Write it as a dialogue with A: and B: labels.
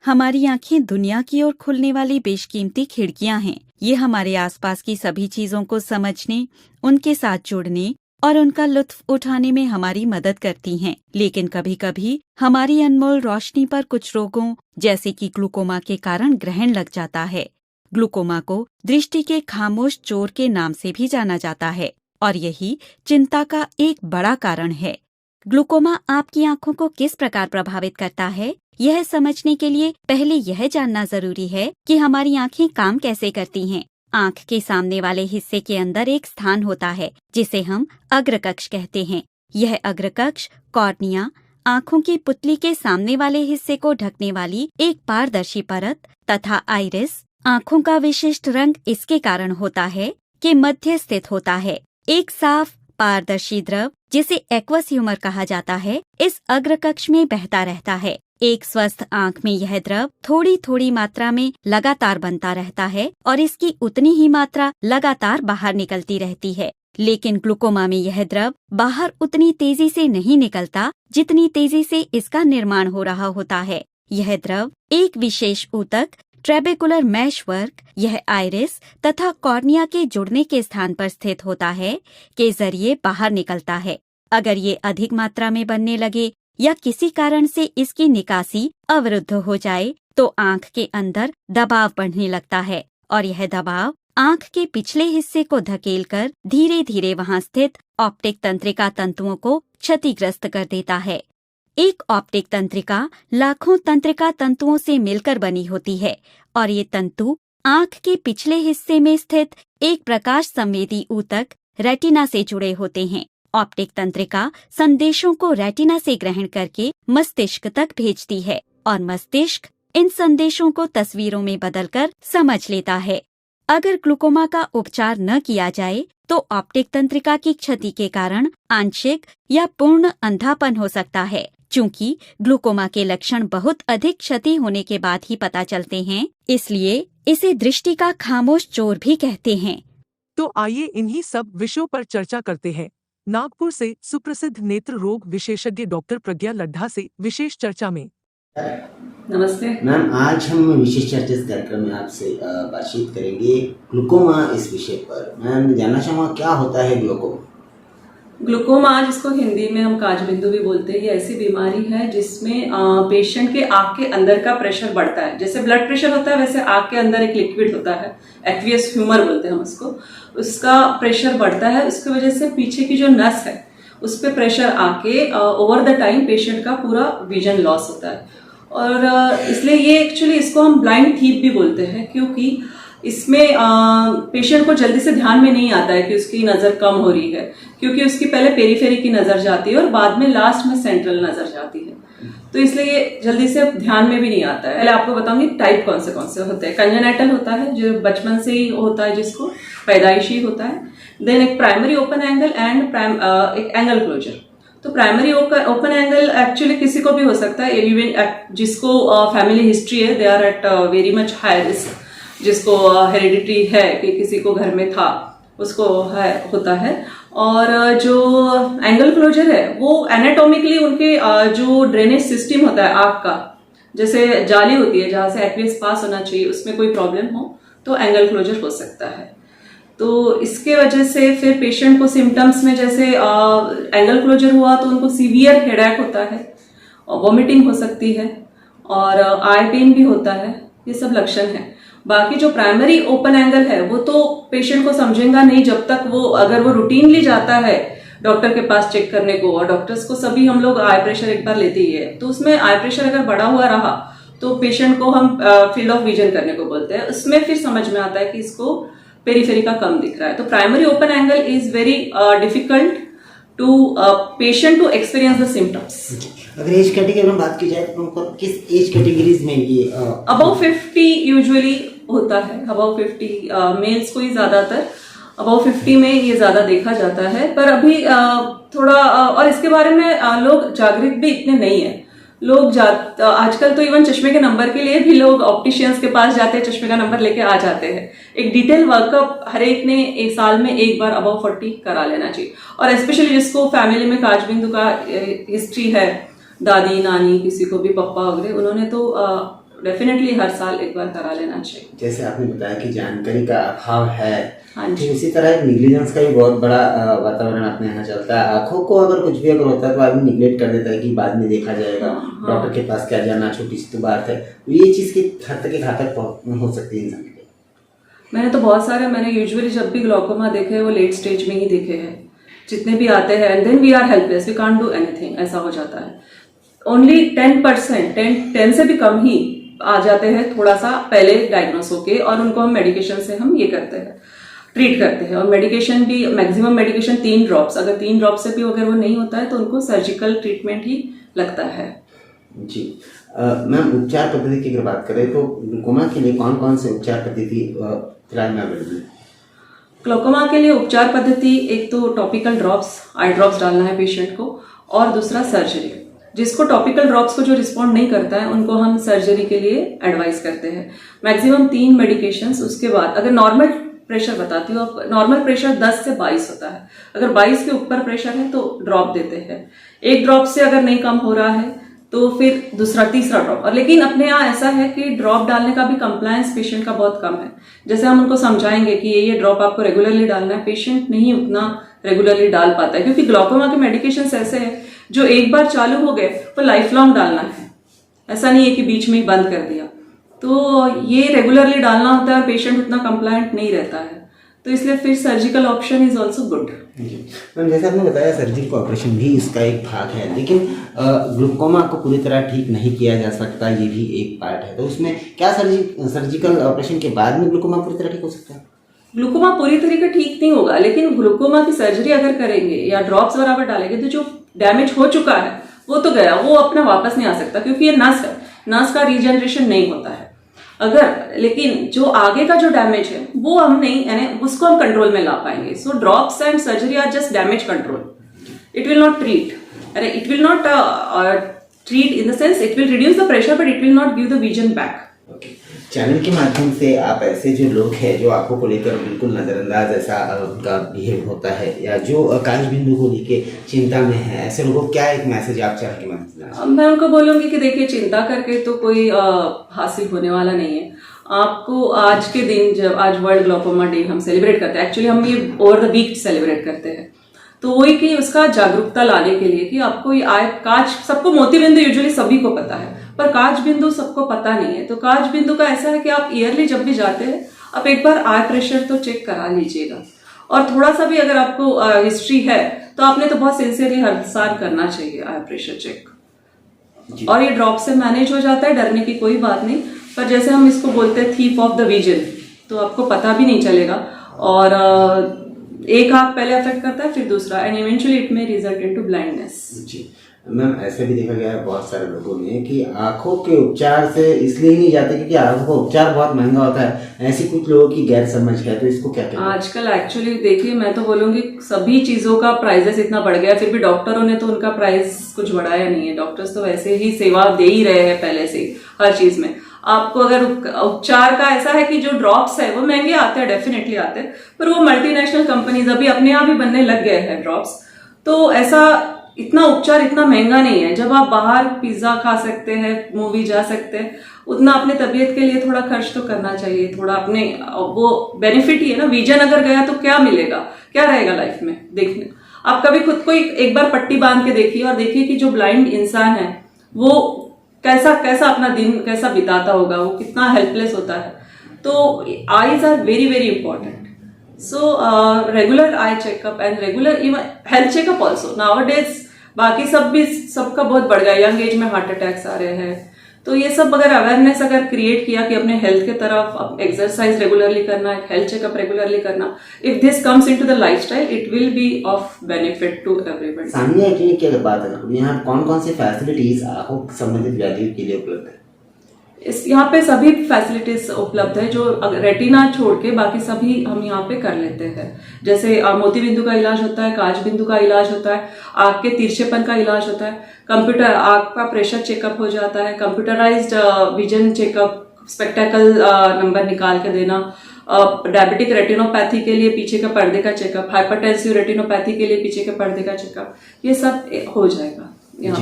A: हमारी आंखें दुनिया की ओर खुलने वाली बेशकीमती खिड़कियां हैं। ये हमारे आसपास की सभी चीजों को समझने, उनके साथ जुड़ने और उनका लुत्फ उठाने में हमारी मदद करती हैं। लेकिन कभी कभी हमारी अनमोल रोशनी पर कुछ रोगों जैसे कि ग्लूकोमा के कारण ग्रहण लग जाता है। ग्लूकोमा को दृष्टि के खामोश चोर के नाम से भी जाना जाता है और यही चिंता का एक बड़ा कारण है। ग्लूकोमा आपकी आंखों को किस प्रकार प्रभावित करता है, यह समझने के लिए पहले यह जानना जरूरी है कि हमारी आंखें काम कैसे करती हैं। आंख के सामने वाले हिस्से के अंदर एक स्थान होता है जिसे हम अग्रकक्ष कहते हैं। यह अग्रकक्ष कॉर्निया, आंखों की पुतली के सामने वाले हिस्से को ढकने वाली एक पारदर्शी परत तथा आइरिस, आंखों का विशिष्ट रंग इसके कारण होता है कि मध्य स्थित होता है। एक साफ पारदर्शी द्रव जिसे एक्वस ह्यूमर कहा जाता है, इस अग्रकक्ष में बहता रहता है। एक स्वस्थ आंख में यह द्रव थोड़ी थोड़ी मात्रा में लगातार बनता रहता है और इसकी उतनी ही मात्रा लगातार बाहर निकलती रहती है। लेकिन ग्लूकोमा में यह द्रव बाहर उतनी तेजी से नहीं निकलता जितनी तेजी से इसका निर्माण हो रहा होता है। यह द्रव एक विशेष ऊतक ट्रेबेकुलर मैश वर्क, यह आइरिस तथा कॉर्निया के जुड़ने के स्थान पर स्थित होता है, के जरिए बाहर निकलता है। अगर ये अधिक मात्रा में बनने लगे या किसी कारण से इसकी निकासी अवरुद्ध हो जाए तो आंख के अंदर दबाव बढ़ने लगता है और यह दबाव आंख के पिछले हिस्से को धकेलकर धीरे धीरे वहां स्थित ऑप्टिक तंत्रिका तंतुओं को क्षतिग्रस्त कर देता है। एक ऑप्टिक तंत्रिका लाखों तंत्रिका तंतुओं से मिलकर बनी होती है और ये तंतु आंख के पिछले हिस्से में स्थित एक प्रकाश संवेदी ऊतक रेटिना से जुड़े होते हैं। ऑप्टिक तंत्रिका संदेशों को रेटिना से ग्रहण करके मस्तिष्क तक भेजती है और मस्तिष्क इन संदेशों को तस्वीरों में बदलकर समझ लेता है। अगर ग्लूकोमा का उपचार न किया जाए तो ऑप्टिक तंत्रिका की क्षति के कारण आंशिक या पूर्ण अंधापन हो सकता है। चूंकि ग्लूकोमा के लक्षण बहुत अधिक क्षति होने के बाद ही पता चलते हैं, इसलिए इसे दृष्टि का खामोश चोर भी कहते हैं।
B: तो आइए इन्हीं सब विषयों पर चर्चा करते हैं। नागपुर से सुप्रसिद्ध नेत्र रोग विशेषज्ञ डॉक्टर प्रज्ञा लड्ढा से विशेष चर्चा में।
C: नमस्ते
D: मैम, आज हम विशेष चर्चा इस कार्यक्रम में आपसे बातचीत करेंगे ग्लूकोमा इस विषय पर। मैम, जानना चाहूँगा क्या होता है ग्लूकोमा?
C: ग्लूकोमा, जिसको हिंदी में हम काजबिंदु भी बोलते हैं, ये ऐसी बीमारी है जिसमें पेशेंट के आंख के अंदर का प्रेशर बढ़ता है। जैसे ब्लड प्रेशर होता है वैसे आंख के अंदर एक लिक्विड होता है, एक्वियस ह्यूमर बोलते हैं हम उसको, उसका प्रेशर बढ़ता है। उसकी वजह से पीछे की जो नस है उस पर प्रेशर आके ओवर द टाइम पेशेंट का पूरा विजन लॉस होता है। और इसलिए ये एक्चुअली इसको हम ब्लाइंड थीप भी बोलते हैं, क्योंकि इसमें पेशेंट को जल्दी से ध्यान में नहीं आता है कि उसकी नजर कम हो रही है, क्योंकि उसकी पहले पेरीफेरी की नजर जाती है और बाद में लास्ट में सेंट्रल नजर जाती है। तो इसलिए ये जल्दी से ध्यान में भी नहीं आता है। पहले आपको बताऊंगी टाइप कौन से होते हैं। कंजेनाइटल होता है जो बचपन से ही होता है, जिसको पैदाइशी होता है। देन एक प्राइमरी ओपन एंगल एंड एक एंगल क्लोजर। तो प्राइमरी ओपन एंगल एक्चुअली किसी को भी हो सकता है, इवन जिसको फैमिली हिस्ट्री है, they are at very much high risk. जिसको हेरिडिटी है कि किसी को घर में था उसको होता है। और जो एंगल क्लोजर है वो एनाटॉमिकली उनके जो ड्रेनेज सिस्टम होता है आंख का, जैसे जाली होती है जहां से एक्वियस पास होना चाहिए, उसमें कोई प्रॉब्लम हो तो एंगल क्लोजर हो सकता है। तो इसके वजह से फिर पेशेंट को सिम्टम्स में जैसे एंगल क्लोजर हुआ तो उनको सीवियर हेडेक होता है और वॉमिटिंग हो सकती है और आई पेन भी होता है। ये सब लक्षण है। बाकी जो प्राइमरी ओपन एंगल है वो तो पेशेंट को समझेगा नहीं जब तक वो, अगर वो रूटीनली जाता है डॉक्टर के पास चेक करने को, और डॉक्टर्स को सभी हम लोग आई प्रेशर एक बार लेते ही है, तो उसमें आई प्रेशर अगर बढ़ा हुआ रहा तो पेशेंट को हम फील्ड ऑफ विजन करने को बोलते हैं। उसमें फिर समझ में आता है कि इसको पेरीफेरी का कम दिख रहा है। तो primary open angle is very difficult to patient to experience the symptoms.
D: अगर एज कैटेगरी में बात की जाए तो किस एज कैटेगरीज में ये
C: अबव 50 यूजुअली होता है। अबव 50 मेल्स को ही ज्यादातर अबव 50 में ये ज्यादा देखा जाता है। पर अभी थोड़ा और इसके बारे में लोग जागरूक भी इतने नहीं है। लोग आजकल तो इवन चश्मे के नंबर के लिए भी लोग ऑप्टिशियंस के पास जाते हैं, चश्मे का नंबर लेके आ जाते हैं। एक डिटेल वर्कअप हर एक ने एक साल में एक बार अबव 40 करा लेना चाहिए। और स्पेशली जिसको फैमिली में काजबिंदु का हिस्ट्री है, दादी नानी, किसी को भी पप्पा वगैरह, उन्होंने तो डेफिनेटली हर साल एक बार करा लेना चाहिए।
D: जैसे आपने बताया कि जानकारी का अभाव है,
C: हाँ जी।
D: ठीक उसी तरह निग्लिजेंस का भी बहुत बड़ा वातावरण अपने यहाँ चलता है। आंखों को अगर कुछ भी अगर होता है तो आदमी निगलेक्ट कर देता है कि बाद में देखा जाएगा, डॉक्टर के पास क्या जाना, छोटी सी तो बात है। तो ये चीज़ की हद तक घातक हो सकती है इंसान के लिए।
C: मैंने तो बहुत सारे, मैंने यूजुअली जब भी ग्लॉकोमा देखे वो लेट स्टेज में ही देखे हैं, जितने भी आते हैं, and then we are helpless, we can't do anything, ऐसा हो जाता है। ओनली 10%, 10 से भी कम ही आ जाते हैं थोड़ा सा पहले डायग्नोस होके, और उनको हम मेडिकेशन से हम ये करते हैं, ट्रीट करते हैं। और मेडिकेशन भी मैक्सिमम मेडिकेशन 3 ड्रॉप्स, अगर 3 ड्रॉप से भी अगर वो नहीं होता है तो उनको सर्जिकल ट्रीटमेंट ही लगता है।
D: जी मैम, उपचार पद्धति की अगर बात करें तो ग्लूकोमा के लिए कौन कौन से उपचार पद्धति फिलहाल में अवेलेबल है?
C: ग्लूकोमा के लिए उपचार पद्धति, एक तो टॉपिकल ड्रॉप्स, आई ड्रॉप्स डालना है पेशेंट को, और दूसरा सर्जरी। जिसको टॉपिकल ड्रॉप्स को जो रिस्पॉन्ड नहीं करता है उनको हम सर्जरी के लिए एडवाइस करते हैं। मैक्सिमम 3 मेडिकेशंस, उसके बाद अगर नॉर्मल प्रेशर बताती हूँ, नॉर्मल प्रेशर 10 से 22 होता है, अगर 22 के ऊपर प्रेशर है तो ड्रॉप देते हैं। एक ड्रॉप से अगर नहीं कम हो रहा है तो फिर दूसरा तीसरा ड्रॉप। और लेकिन अपने यहाँ ऐसा है कि ड्रॉप डालने का भी कंप्लायंस पेशेंट का बहुत कम है। जैसे हम उनको समझाएंगे कि ये ड्रॉप आपको रेगुलरली डालना है, पेशेंट नहीं उतना रेगुलरली डाल पाता है, क्योंकि ग्लूकोमा के मेडिकेशंस ऐसे हैं जो एक बार चालू हो गए तो लाइफ लॉन्ग डालना है, ऐसा नहीं है कि बीच में ही बंद कर दिया। तो ये रेगुलरली डालना होता है और पेशेंट उतना कंप्लायंट नहीं रहता है, तो इसलिए फिर surgical option is also good.
D: Ma'am, जैसे आपने बताया सर्जिकल ऑपरेशन भी इसका एक भाग है, लेकिन ग्लूकोमा को पूरी तरह ठीक नहीं किया जा सकता, ये भी एक पार्ट है। तो उसमें क्या सर्जिकल ऑपरेशन के बाद में ग्लूकोमा पूरी तरह ठीक हो सकता है?
C: ग्लूकोमा पूरी तरीके ठीक नहीं होगा, लेकिन ग्लूकोमा की सर्जरी अगर करेंगे या ड्रॉप्स बराबर डालेंगे तो जो डैमेज हो चुका है वो तो गया, वो अपना वापस नहीं आ सकता, क्योंकि ये नस है, नस का रीजनरेशन नहीं होता है। अगर लेकिन जो आगे का जो डैमेज है वो हम नहीं, यानी उसको हम कंट्रोल में ला पाएंगे। So drops and surgery are just damage control, it will not treat, अरे it will not treat in the sense it will reduce the pressure but it will not give the vision back.
D: Okay, channel के माध्यम से आप ऐसे जो लोग हैं जो आंखों को लेकर बिल्कुल नजरअंदाज ऐसा उनका बिहेव होता है, या जो कांच बिंदु को लेकर चिंता में है, ऐसे लोगों को क्या एक मैसेज आप चैनल के माध्यम से देना?
C: मैं उनको बोलूंगी कि देखिए, चिंता करके तो कोई हासिल होने वाला नहीं है। आपको आज के दिन, जब आज वर्ल्ड ग्लूकोमा डे हम सेलिब्रेट करते हैं, एक्चुअली हम ये ओवर द वीक सेलिब्रेट करते हैं, तो वही कि उसका जागरूकता लाने के लिए कि आपको ये कांच, सबको मोतीबिंदु यूजुअली सभी को पता है, पर कांच बिंदु सबको पता नहीं है। तो कांच बिंदु का ऐसा है कि आप ईयरली जब भी जाते हैं आप एक बार आई प्रेशर तो चेक करा लीजिएगा, और थोड़ा सा भी अगर आपको हिस्ट्री है तो आपने तो बहुत सिंसियरली हर साल करना चाहिए आई प्रेशर चेक। और ये ड्रॉप से मैनेज हो जाता है, डरने की कोई बात नहीं। पर जैसे हम इसको बोलते हैं थीफ ऑफ द विजन, तो आपको पता भी नहीं चलेगा, और एक आंख पहले अफेक्ट करता है फिर दूसरा, and eventually it may result into blindness.
D: जी मैम, ऐसे भी देखा गया है बहुत सारे लोगों में कि आंखों के उपचार से इसलिए नहीं जाते क्योंकि आंखों का उपचार बहुत महंगा होता है, ऐसी कुछ लोगों की गैर समझ है, तो इसको क्या कहते हैं?
C: आजकल एक्चुअली देखिए, मैं तो बोलूंगी सभी चीजों का प्राइजेस इतना बढ़ गया, फिर भी डॉक्टरों ने तो उनका प्राइस कुछ बढ़ाया नहीं है। डॉक्टर्स तो वैसे ही सेवा दे ही रहे हैं पहले से हर चीज में। आपको अगर उपचार का ऐसा है कि जो ड्रॉप्स है वो महंगे आते हैं, डेफिनेटली आते हैं, पर वो मल्टीनेशनल कंपनीज अभी अपने आप ही बनने लग गए हैं ड्रॉप्स, तो ऐसा इतना उपचार इतना महंगा नहीं है। जब आप बाहर पिज्जा खा सकते हैं, मूवी जा सकते हैं, उतना अपने तबीयत के लिए थोड़ा खर्च तो करना चाहिए, थोड़ा अपने, वो बेनिफिट ही है ना। विजन अगर गया तो क्या मिलेगा, क्या रहेगा लाइफ में देखने। आप कभी खुद को एक बार पट्टी बांध के देखिए और देखिए कि जो ब्लाइंड इंसान है वो कैसा अपना दिन कैसा बिताता होगा, वो कितना हेल्पलेस होता है। तो eyes are very very important. So regular eye checkup and regular even health checkup also nowadays. बाकी सब भी सबका बहुत बढ़ गया, यंग एज में हार्ट अटैक्स आ रहे हैं, तो ये सब अगर अवेयरनेस अगर क्रिएट किया कि अपने हेल्थ के तरफ एक्सरसाइज रेगुलरली करना, एक हेल्थ चेकअप रेगुलरली करना, if this comes into the lifestyle it will be of benefit to everybody.
D: सामने क्लिनिक की अगर बात करें, यहाँ कौन कौन सी फैसिलिटीज आंखों संबंधित व्याधियों के लिए उपलब्ध है?
C: यहाँ पे सभी फैसिलिटीज उपलब्ध है, जो रेटिना छोड़ के बाकी सभी हम यहाँ पे कर लेते हैं। जैसे मोतीबिंदु का इलाज होता है, कांच बिंदु का इलाज होता है, आंख के तिरछेपन का इलाज होता है, कंप्यूटर आंख का प्रेशर चेकअप हो जाता है, computerised vision checkup, spectacle number निकाल के देना, डायबिटिक रेटिनोपैथी के लिए पीछे का पर्दे का चेकअप, हाइपरटेंसिव रेटिनोपैथी के लिए पीछे के पर्दे का चेकअप, ये सब हो जाएगा यहाँ।